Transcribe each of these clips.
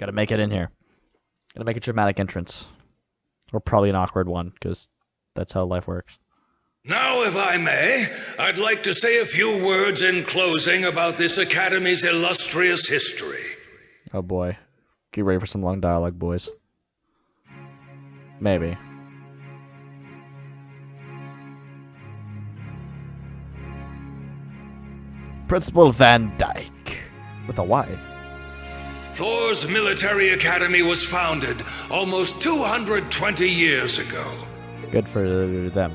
Gotta make it in here. Gotta make a dramatic entrance. Or probably an awkward one, because that's how life works. Now, if I may, I'd like to say a few words in closing about this Academy's illustrious history. Oh boy. Get ready for some long dialogue, boys. Maybe. Principal Van Dyke. With a Y. Thors Military Academy was founded almost 220 years ago. Good for them.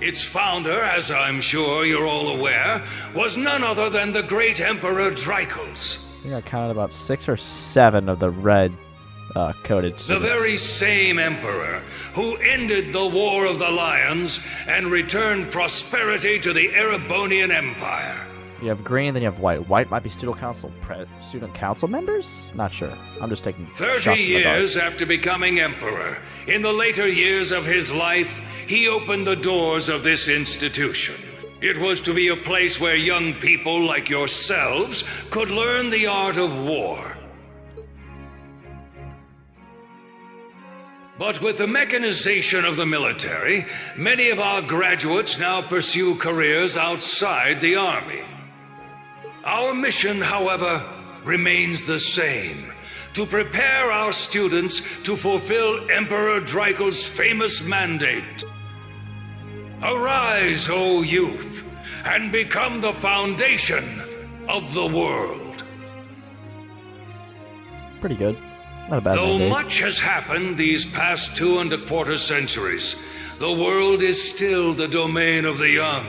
Its founder, as I'm sure you're all aware, was none other than the great Emperor Drykles. I think I counted about 6 or 7 of the red coated students. The very same emperor who ended the War of the Lions and returned prosperity to the Erebonian Empire. You have green, then you have white. White might be student council members? Not sure. I'm just taking 30 years after becoming emperor, in the later years of his life, he opened the doors of this institution. It was to be a place where young people like yourselves could learn the art of war. But with the mechanization of the military, many of our graduates now pursue careers outside the army. Our mission, however, remains the same: to prepare our students to fulfill Emperor Drykles' famous mandate. Arise, O youth, and become the foundation of the world. Pretty good. Not a bad Though mandate. much has happened these past 2.25 centuries, the world is still the domain of the young.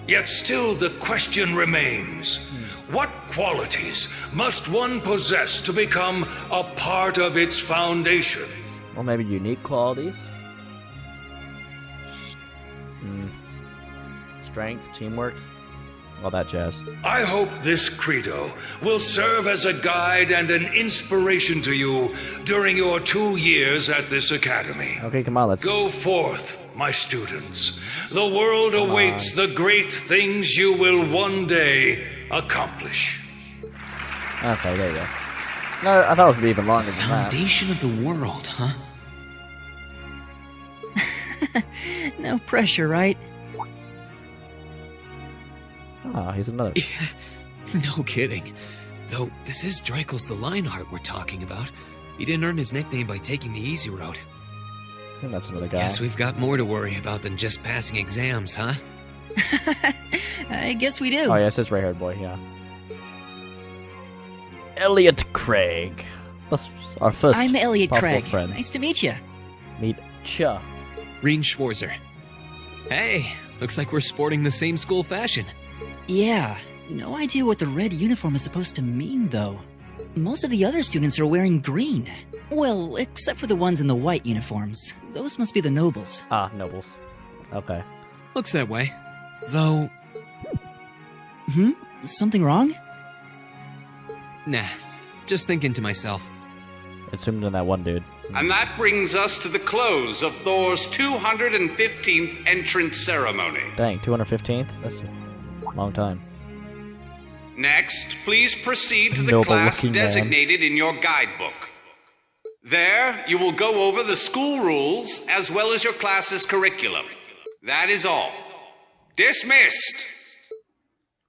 Yet still the question remains, what qualities must one possess to become a part of its foundation? Or maybe unique qualities? Strength, teamwork, all that jazz. I hope this credo will serve as a guide and an inspiration to you during your 2 years at this academy. Okay, come on, let's Go forth, my students. The world awaits the great things you will one day accomplish. Okay, there you go. No, I thought it was gonna be even longer than that. Foundation of the world, huh? No pressure, right? Ah, he's another. No kidding. Though, this is Drykles the Lionheart we're talking about. He didn't earn his nickname by taking the easy route. I think that's another guy. Guess we've got more to worry about than just passing exams, huh? I guess we do. Oh, yeah, it's this red-haired boy, yeah. Elliot Craig. That's our first I'm Elliot possible Craig. friend. Nice to meet you. Meet Cha. Rean Schwarzer. Hey, looks like we're sporting the same school fashion. Yeah, no idea what the red uniform is supposed to mean, though. Most of the other students are wearing green. Well, except for the ones in the white uniforms. Those must be the nobles. Ah, nobles. Okay. Looks that way. Though, Something wrong? nah, just thinking to myself. It's zoomed in that one dude. And that brings us to the close of Thor's 215th entrance ceremony. Dang, 215th? That's a long time. Next, please proceed to the Noble class looking man. designated in your guidebook. There, you will go over the school rules as well as your class's curriculum. That is all. Dismissed!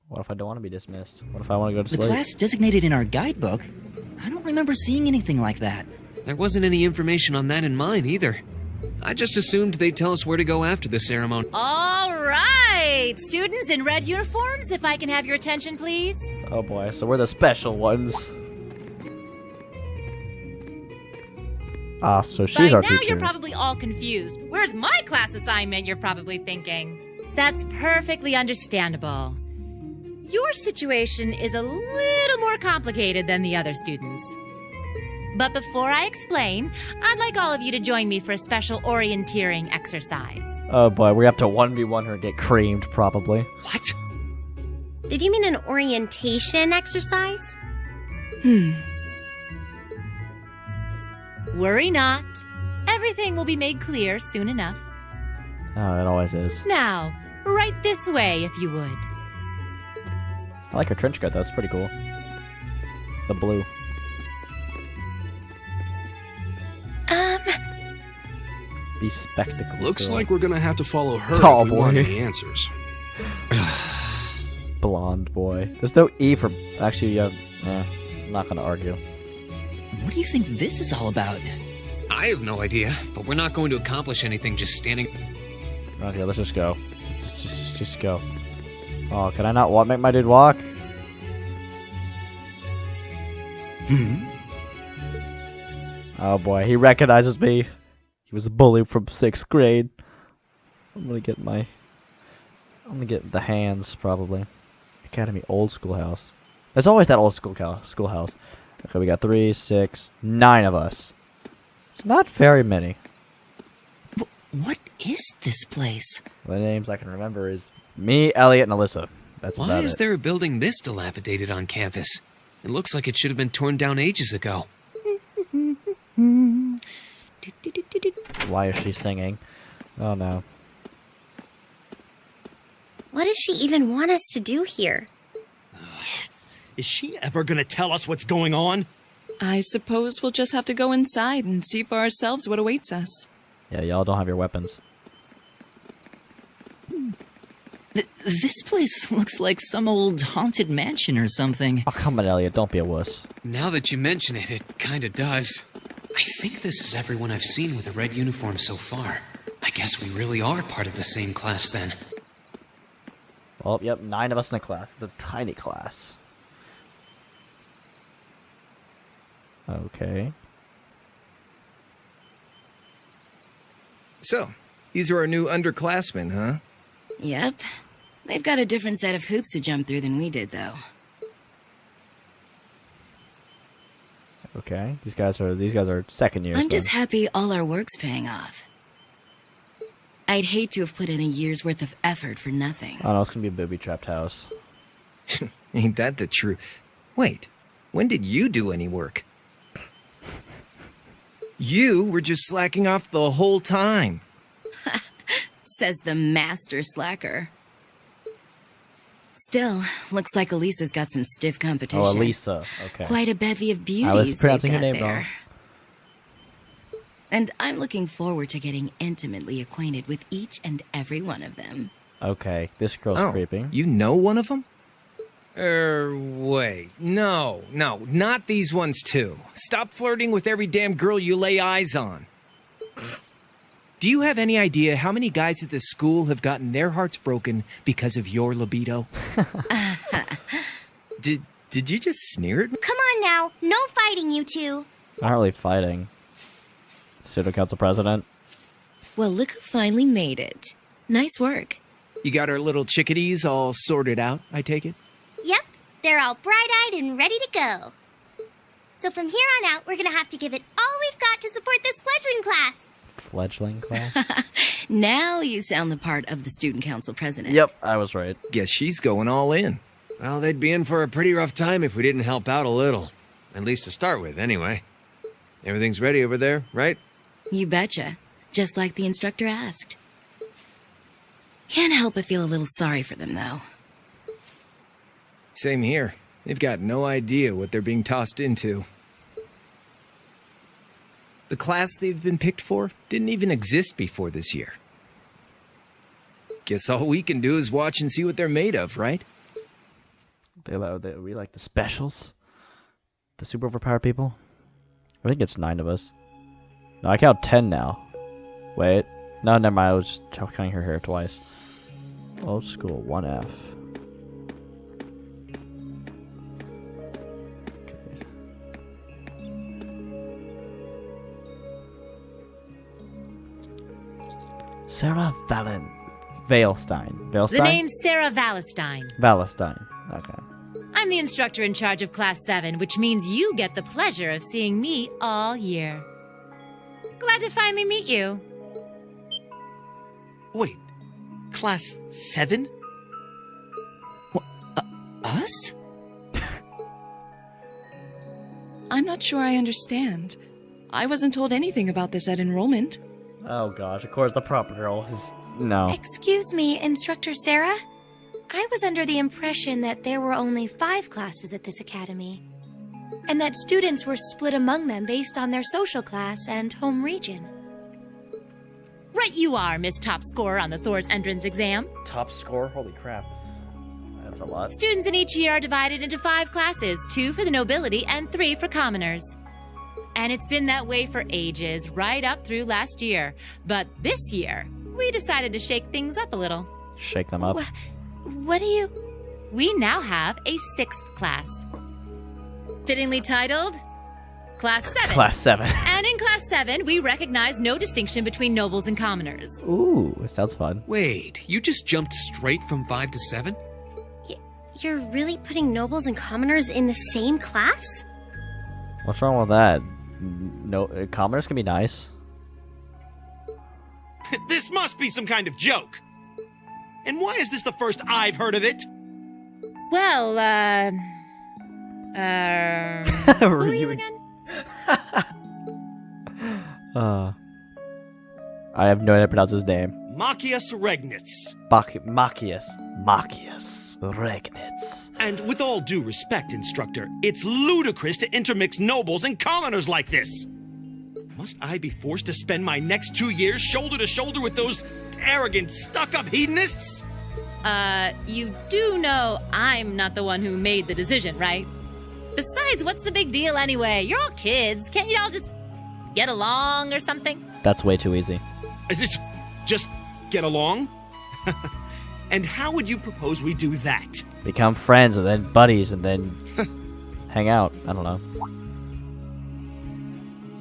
What if I don't want to be dismissed? What if I want to go to The sleep? class designated in our guidebook? I don't remember seeing anything like that. There wasn't any information on that in mine either. I just assumed they'd tell us where to go after the ceremony. All right, students in red uniforms, if I can have your attention, please. Oh boy, so we're the special ones. Ah, so she's By our now, teacher. you're probably all confused. Where's my class assignment, you're probably thinking. That's perfectly understandable. Your situation is a little more complicated than the other students. But before I explain, I'd like all of you to join me for a special orienteering exercise. Oh boy, we have to 1v1 her and get creamed, probably. What? Did you mean an orientation exercise? Worry not. Everything will be made clear soon enough. Oh, it always is. Now, right this way, if you would. I like her trench coat, though. It's pretty cool. The blue. Be spectacled. Looks girl. like we're gonna have to follow her Tall if we want boy. any answers. Blonde boy. There's no E for... Actually, yeah. I'm not gonna argue. What do you think this is all about? I have no idea, but we're not going to accomplish anything just standing. Okay, let's just go. Let's just go. Oh, can I not make my dude walk? Oh boy, he recognizes me. He was a bully from 6th grade. I'm gonna get the hands, probably. Academy old schoolhouse. There's always that old schoolhouse. Okay, we got 3, 6, 9 of us. It's not very many. What is this place? The names I can remember is me, Elliot, and Alyssa. That's Why about is it. there a building this dilapidated on campus? It looks like it should have been torn down ages ago. Why is she singing? Oh no. What does she even want us to do here? Is she ever gonna tell us what's going on? I suppose we'll just have to go inside and see for ourselves what awaits us. Yeah, y'all don't have your weapons. This place looks like some old haunted mansion or something. Oh, come on, Elliot. Don't be a wuss. Now that you mention it, it kinda does. I think this is everyone I've seen with a red uniform so far. I guess we really are part of the same class then. Well, yep, 9 of us in a class. It's a tiny class. Okay. So, these are our new underclassmen, huh? Yep. They've got a different set of hoops to jump through than we did, though. Okay. These guys are second years. I'm just then. happy all our work's paying off. I'd hate to have put in a year's worth of effort for nothing. Oh no, it's gonna be a booby-trapped house. Ain't that the truth? Wait, when did you do any work? You were just slacking off the whole time. Says the master slacker. Still, looks like Elisa's got some stiff competition. Oh, Elisa. Okay. Quite a bevy of beauties I was pronouncing they've her got name there. wrong. And I'm looking forward to getting intimately acquainted with each and every one of them. Okay, this girl's Oh, creeping. you know one of them? Wait. No, not these ones too. Stop flirting with every damn girl you lay eyes on. Do you have any idea how many guys at this school have gotten their hearts broken because of your libido? Did you just sneer at me? Come on now, no fighting, you two. Not really fighting. Student council president. Well, look who finally made it. Nice work. You got our little chickadees all sorted out, I take it? Yep, they're all bright-eyed and ready to go. So from here on out, we're gonna have to give it all we've got to support this fledgling class. Fledgling class. Now you sound the part of the student council president. Yep, I was right. Guess she's going all in. Well, they'd be in for a pretty rough time if we didn't help out a little. At least to start with, anyway. Everything's ready over there, right? You betcha. Just like the instructor asked. Can't help but feel a little sorry for them, though. Same here. They've got no idea what they're being tossed into. The class they've been picked for didn't even exist before this year. Guess all we can do is watch and see what they're made of, right? We like the specials? The super overpowered people? I think it's 9 of us. No, I count 10 now. Wait. No, never mind. I was just counting her hair twice. Old school, 1F. Okay. Sarah Valestein. The name's Sarah Valestein. Valestein. Okay. I'm the instructor in charge of Class 7, which means you get the pleasure of seeing me all year. Glad to finally meet you. Wait, Class 7? Us? I'm not sure I understand. I wasn't told anything about this at enrollment. Oh gosh, of course the proper girl is... No. Excuse me, Instructor Sarah? I was under the impression that there were only 5 classes at this academy, and that students were split among them based on their social class and home region. Right you are, Miss Top Scorer on the Thors entrance exam. Top score? Holy crap. That's a lot. Students in each year are divided into 5 classes, 2 for the nobility and 3 for commoners. And it's been that way for ages, right up through last year. But this year, we decided to shake things up a little. Shake them up. What do you... We now have a 6th class. Fittingly titled, Class 7. Class 7. And in Class 7, we recognize no distinction between nobles and commoners. Ooh, sounds fun. Wait, you just jumped straight from 5 to 7? You're really putting nobles and commoners in the same class? What's wrong with that? No, commoners can be nice. This must be some kind of joke. And why is this the first I've heard of it? Well, who are you again? I have no idea how to pronounce his name. Machias Regnitz. Machias Regnitz. And with all due respect, instructor, it's ludicrous to intermix nobles and commoners like this. Must I be forced to spend my next 2 years shoulder to shoulder with those arrogant, stuck-up hedonists? You do know I'm not the one who made the decision, right? Besides, what's the big deal anyway? You're all kids. Can't you all just get along or something? That's way too easy. Just get along? And how would you propose we do that? Become friends and then buddies and then hang out. I don't know.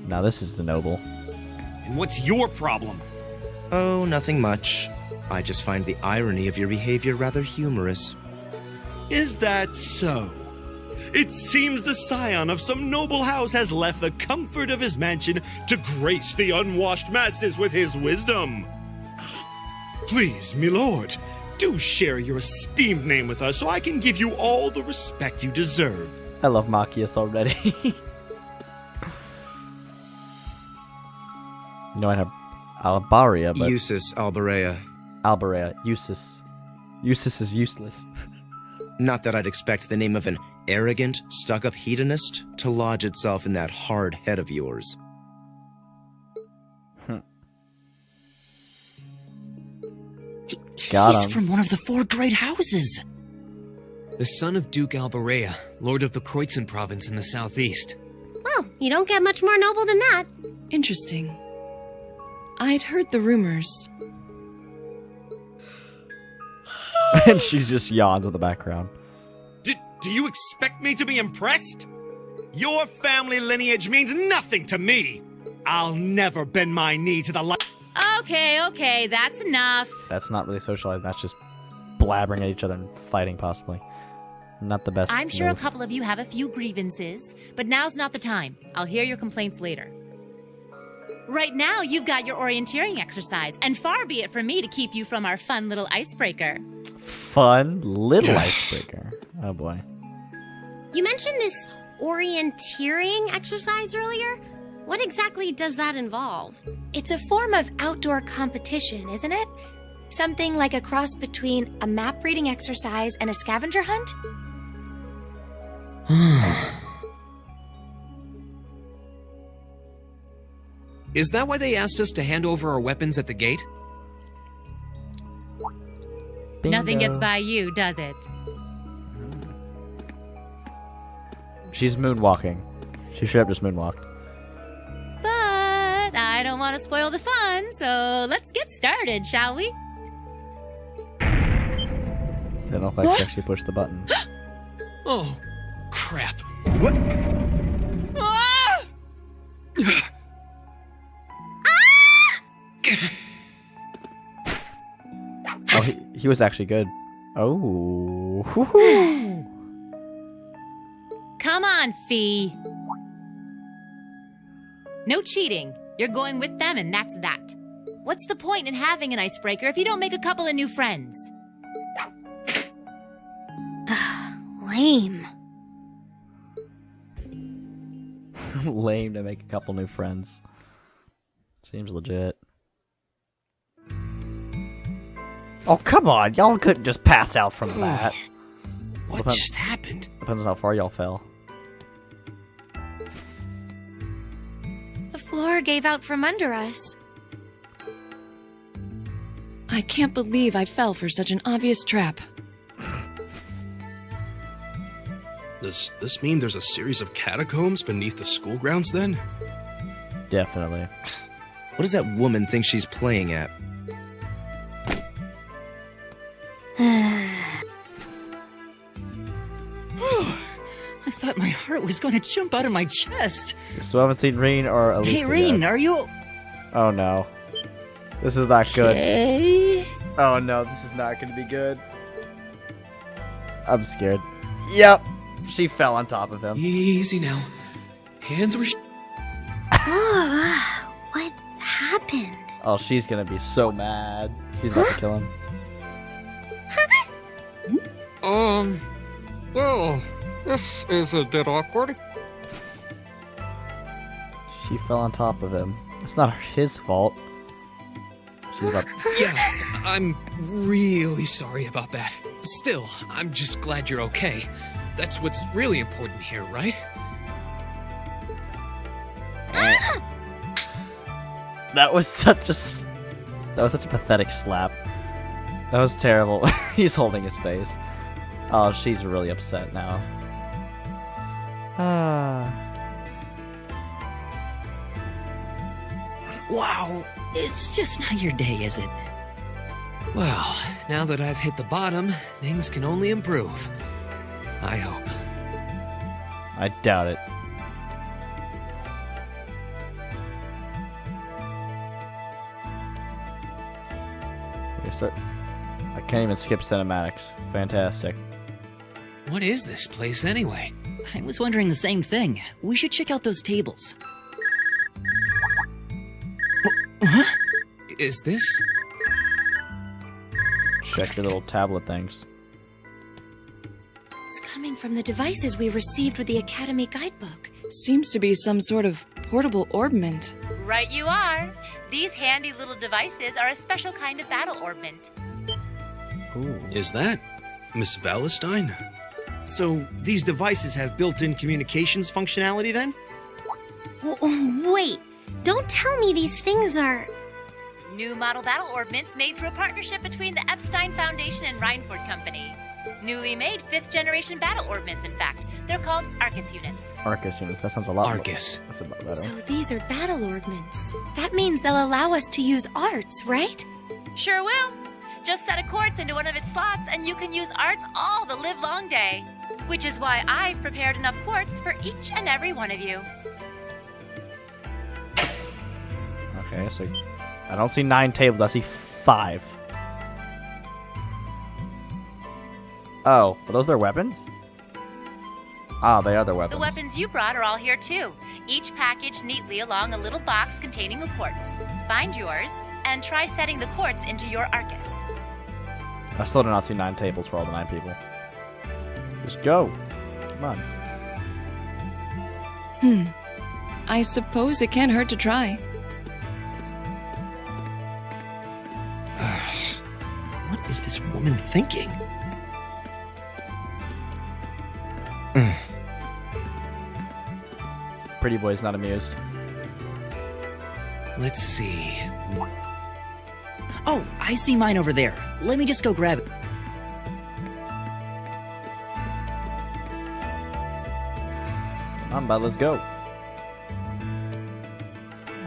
Now this is the noble. And what's your problem? Oh, nothing much. I just find the irony of your behavior rather humorous. Is that so? It seems the scion of some noble house has left the comfort of his mansion to grace the unwashed masses with his wisdom. Please, milord, do share your esteemed name with us so I can give you all the respect you deserve. I love Machias already. No, I have Albaria, but... Usus Albarea. Albarea. Usus. Usus is useless. Not that I'd expect the name of an arrogant, stuck-up hedonist to lodge itself in that hard head of yours. Got He's him. from one of the 4 great houses. The son of Duke Albarea, lord of the Kreutzen province in the southeast. Well, you don't get much more noble than that. Interesting. I'd heard the rumors. And she just yawns in the background. Do you expect me to be impressed? Your family lineage means nothing to me. I'll never bend my knee to the Okay, that's enough. That's not really socializing, that's just blabbering at each other and fighting, possibly. Not the best I'm sure move. a couple of you have a few grievances, but now's not the time. I'll hear your complaints later. Right now, you've got your orienteering exercise, and far be it from me to keep you from our fun little icebreaker. Fun little icebreaker. Oh boy. You mentioned this orienteering exercise earlier. What exactly does that involve? It's a form of outdoor competition, isn't it? Something like a cross between a map-reading exercise and a scavenger hunt? Is that why they asked us to hand over our weapons at the gate? Bingo. Nothing gets by you, does it? She's moonwalking. She should have just moonwalked. But I don't want to spoil the fun, so let's get started, shall we? Didn't look like she actually pushed the button. Oh, crap. What? Ah! Oh, he was actually good. Oh. Come on, Fee. No cheating. You're going with them, and that's that. What's the point in having an icebreaker if you don't make a couple of new friends? Lame. Lame to make a couple new friends. Seems legit. Oh, come on. Y'all couldn't just pass out from that. What just happened? Depends on how far y'all fell. The floor gave out from under us. I can't believe I fell for such an obvious trap. Does this mean there's a series of catacombs beneath the school grounds then? Definitely. What does that woman think she's playing at? I thought my heart was going to jump out of my chest. So I haven't seen Rean or Elisa Hey, Rean, yet. are you... Oh no. This is not good. Okay? Oh no, this is not going to be good. I'm scared. Yep. She fell on top of him. Easy now. Hands were... What happened? Oh, she's going to be so mad. She's about to kill him. Well, this is a bit awkward. She fell on top of him. It's not his fault. She's about... Yeah, I'm really sorry about that. Still, I'm just glad you're okay. That's what's really important here, right? That was such a pathetic slap. That was terrible. He's holding his face. Oh, she's really upset now. Wow, it's just not your day, is it? Well, now that I've hit the bottom, things can only improve. I hope. I doubt it. I can't even skip cinematics. Fantastic. What is this place anyway? I was wondering the same thing. We should check out those tables. Huh? Is this? Check your little tablet things. It's coming from the devices we received with the Academy guidebook. Seems to be some sort of portable orbment. Right you are. These handy little devices are a special kind of battle orbment. Ooh. Is that Miss Valestine? So, these devices have built-in communications functionality then? Wait, don't tell me these things are... New model battle orbments made through a partnership between the Epstein Foundation and Reinford Company. Newly made 5th generation battle orbments, in fact. They're called Arcus units. Arcus units. That sounds a lot Arcus. That's a lot better. So these are battle orbments. That means they'll allow us to use arts, right? Sure will. Just set a quartz into one of its slots and you can use arts all the livelong day. Which is why I've prepared enough quartz for each and every one of you. Okay, so I don't see 9 tables, I see 5. Oh, are those their weapons? Ah, they are their weapons. The weapons you brought are all here too, each packaged neatly along a little box containing a quartz. Find yours, and try setting the quartz into your Arcus. I still do not see 9 tables for all the 9 people. Just go. Come on. I suppose it can't hurt to try. What is this woman thinking? Pretty boy's not amused. Let's see. Oh, I see mine over there. Let me just go grab it. Come on, bud, let's go.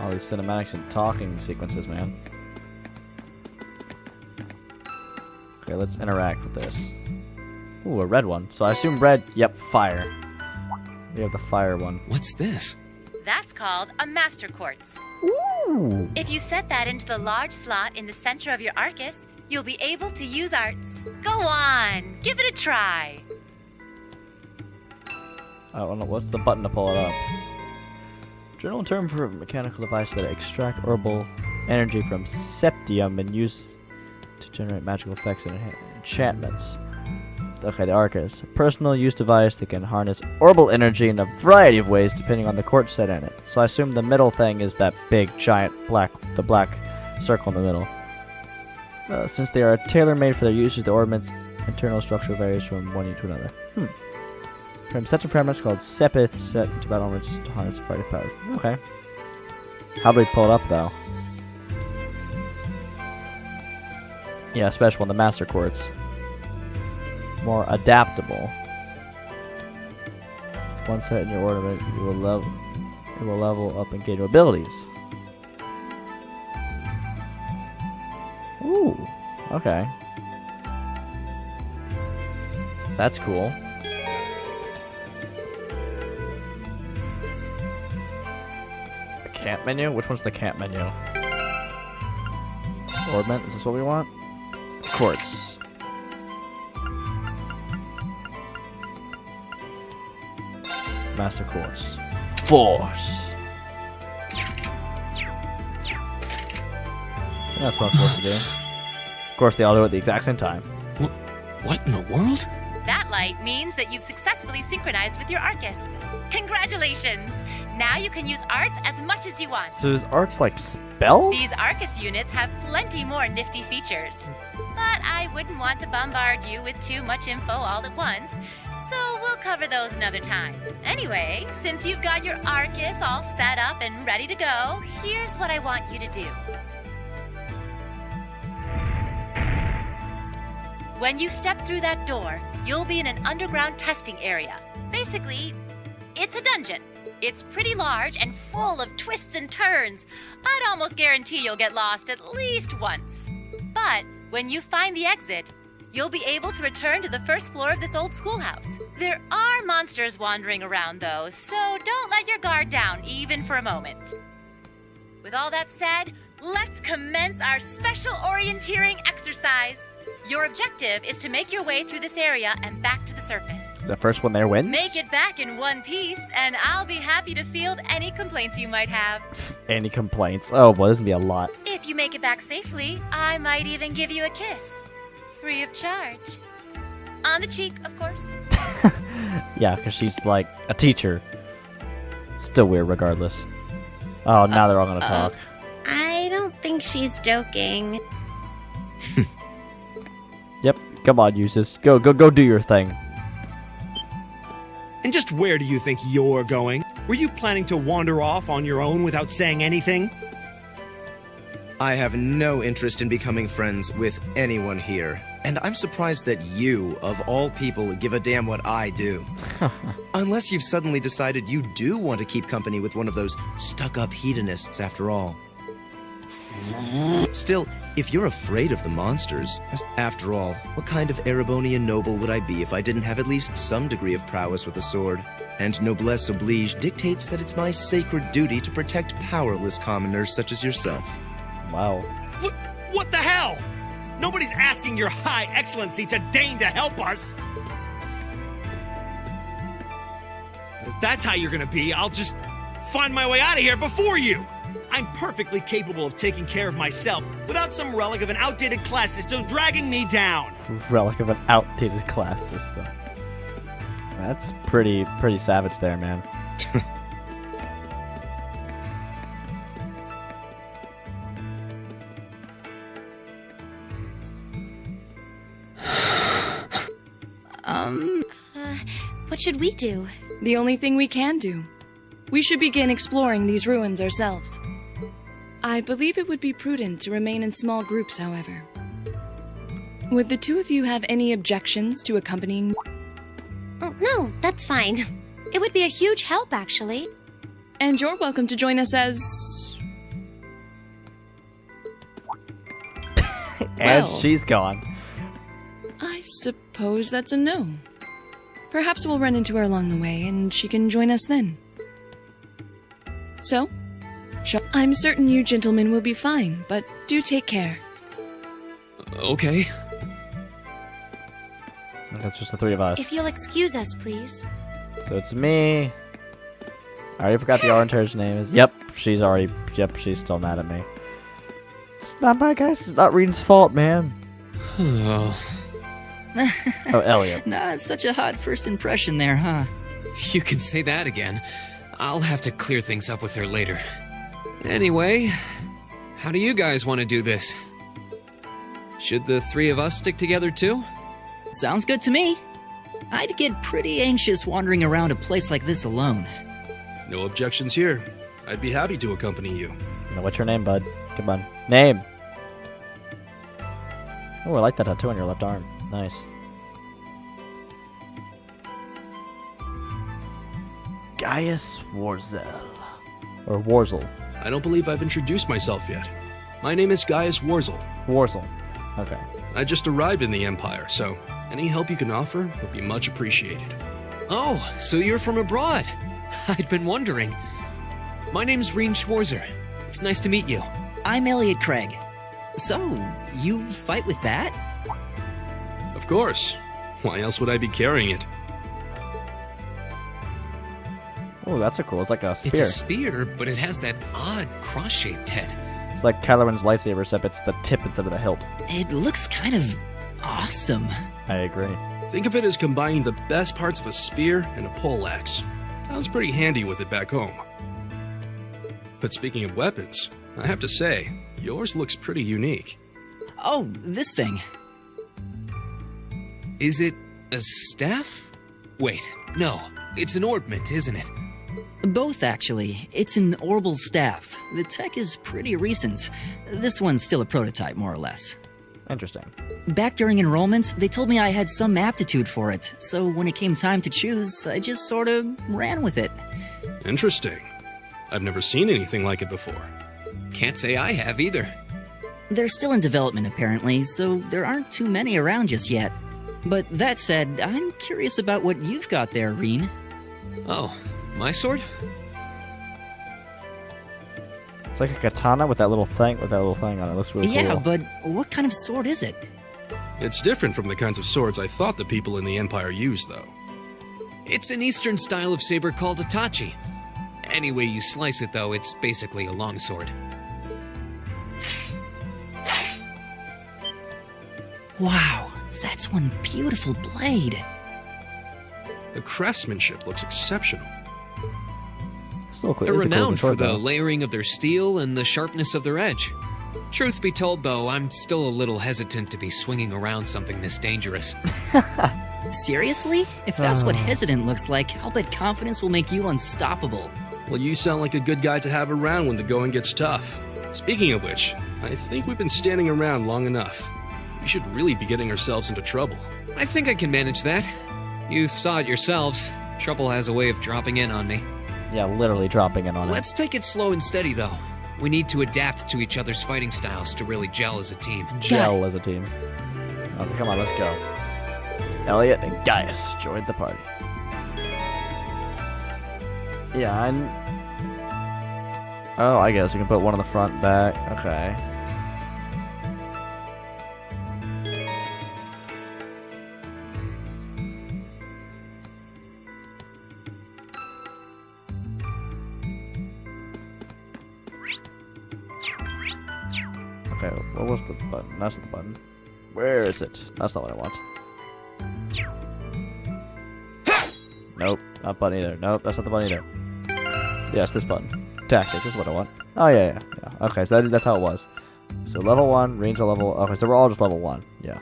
All these cinematics and talking sequences, man. Okay, let's interact with this. Ooh, a red one. So I assume red, yep, fire. We have the fire one. What's this? That's called a master quartz. Ooh. If you set that into the large slot in the center of your Arcus, you'll be able to use arts. Go on, give it a try. Oh, no, what's the button to pull it up? General term for a mechanical device that extract herbal energy from septium and use to generate magical effects and enchantments. Okay, the Arcus. A personal use device that can harness herbal energy in a variety of ways depending on the quartz set in it. So I assume the middle thing is that big, giant, black circle in the middle. Since they are tailor-made for their uses, the ornament's internal structure varies from one to another. From set to parameters called Sepith, set to battle ornaments to harness a variety of powers. Okay. How do we pull it up, though? Yeah, especially when the master courts. More adaptable. With one set in your ornament, you will level up and gain new abilities. Ooh, okay. That's cool. The camp menu? Which one's the camp menu? Ornament, is this what we want? Courts. Master course. Force. That's what I'm supposed to do. Of course, they all do it at the exact same time. What in the world? That light means that you've successfully synchronized with your Arcus. Congratulations! Now you can use arts as much as you want. So is arts like spells? These Arcus units have plenty more nifty features. But I wouldn't want to bombard you with too much info all at once, so we'll cover those another time. Anyway, since you've got your Arcus all set up and ready to go, here's what I want you to do. When you step through that door, you'll be in an underground testing area. Basically, it's a dungeon. It's pretty large and full of twists and turns. I'd almost guarantee you'll get lost at least once. But when you find the exit, you'll be able to return to the first floor of this old schoolhouse. There are monsters wandering around, though, so don't let your guard down, even for a moment. With all that said, let's commence our special orienteering exercise. Your objective is to make your way through this area and back to the surface. The first one there wins? Make it back in one piece, and I'll be happy to field any complaints you might have. Any complaints? Oh boy, this is gonna be a lot. If you make it back safely, I might even give you a kiss. Free of charge. On the cheek, of course. Yeah, because she's like a teacher. Still weird regardless. Oh, now they're all gonna talk. I don't think she's joking. Yep, come on, Usis. Go do your thing. And just where do you think you're going? Were you planning to wander off on your own without saying anything? I have no interest in becoming friends with anyone here. And I'm surprised that you, of all people, give a damn what I do. Unless you've suddenly decided you do want to keep company with one of those stuck-up hedonists after all. Still, if you're afraid of the monsters, after all, what kind of Erebonia noble would I be if I didn't have at least some degree of prowess with a sword? And noblesse oblige dictates that it's my sacred duty to protect powerless commoners such as yourself. Wow. What the hell? Nobody's asking your high excellency to deign to help us. If that's how you're gonna be, I'll just find my way out of here before you. I'm perfectly capable of taking care of myself without some relic of an outdated class system dragging me down. Relic of an outdated class system. That's pretty savage there, man. What should we do? The only thing we can do. We should begin exploring these ruins ourselves. I believe it would be prudent to remain in small groups, however. Would the two of you have any objections to accompanying? Oh, no, that's fine. It would be a huge help, actually. And you're welcome to join us as... And she's gone. I suppose that's a no. Perhaps we'll run into her along the way, and she can join us then. So, I'm certain you gentlemen will be fine, but do take care. Okay. That's just the three of us. If you'll excuse us, please. So it's me. I already forgot the orienter's name is. Yep, she's still mad at me. It's not my guys. It's not Rean's fault, man. Oh, Elliot. Nah, it's such a hot first impression there, huh? you can say that again. I'll have to clear things up with her later. Anyway, how do you guys want to do this? Should the three of us stick together too? Sounds good to me. I'd get pretty anxious wandering around a place like this alone. No objections here. I'd be happy to accompany you. What's your name, bud? Come on. Name. Oh, I like that tattoo on your left arm. Nice. Gaius Warzel. Or Warzel. I don't believe I've introduced myself yet. My name is Gaius Warzel. Warzel. Okay. I just arrived in the Empire, so any help you can offer would be much appreciated. Oh, so you're from abroad. I'd been wondering. My name's Rean Schwarzer. It's nice to meet you. I'm Elliot Craig. So, you fight with that? Of course. Why else would I be carrying it? Oh, that's a cool. It's like a spear. It's a spear, but it has that odd cross-shaped head. It's like Kylo Ren's lightsaber, except it's the tip instead of the hilt. It looks kind of awesome. I agree. Think of it as combining the best parts of a spear and a poleaxe. I was pretty handy with it back home. But speaking of weapons, I have to say, yours looks pretty unique. Oh, this thing. Is it a staff? Wait, no. It's an ornament, isn't it? Both, actually. It's an orbital staff. The tech is pretty recent. This one's still a prototype, more or less. Interesting. Back during enrollment, they told me I had some aptitude for it, so when it came time to choose, I just sort of ran with it. Interesting. I've never seen anything like it before. Can't say I have either. They're still in development, apparently, so there aren't too many around just yet. But that said, I'm curious about what you've got there, Rean. Oh, my sword? It's like a katana with that little thing on it. It looks really cool. Yeah, but what kind of sword is it? It's different from the kinds of swords I thought the people in the Empire used, though. It's an Eastern style of saber called a tachi. Any way you slice it, though, it's basically a longsword. Wow, that's one beautiful blade. The craftsmanship looks exceptional. They're renowned for the layering of their steel and the sharpness of their edge. Truth be told, though, I'm still a little hesitant to be swinging around something this dangerous. Seriously? If that's what hesitant looks like, I'll bet confidence will make you unstoppable. Well, you sound like a good guy to have around when the going gets tough. Speaking of which, I think we've been standing around long enough. We should really be getting ourselves into trouble. I think I can manage that. You saw it yourselves. Trouble has a way of dropping in on me. Yeah, literally dropping in on it. Let's take it slow and steady, though. We need to adapt to each other's fighting styles to really gel as a team. Gel as a team. Okay, come on, let's go. Elliot and Gaius joined the party. Yeah, oh, I guess you can put one on the front and back. Okay. Okay, what was the button? That's not the button. Where is it? That's not what I want. Nope, not button either. Nope, that's not the button either. Yes, this button. Tactics, this is what I want. Oh, yeah. Okay, so that's how it was. So level 1, range of level... Okay, so we're all just level 1. Yeah.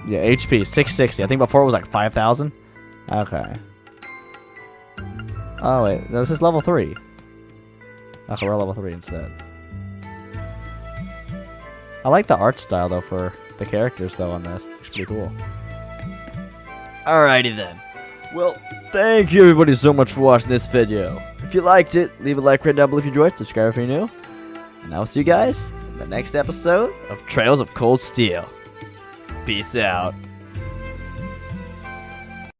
Yeah, HP, 660. I think before it was like 5,000. Okay. Oh, wait. No, this is level 3. Okay, we're level 3 instead. I like the art style, though, for the characters, though, on this. It's pretty cool. Alrighty, then. Well, thank you, everybody, so much for watching this video. If you liked it, leave a like right down below if you enjoyed. Subscribe if you're new. And I'll see you guys in the next episode of Trails of Cold Steel. Peace out.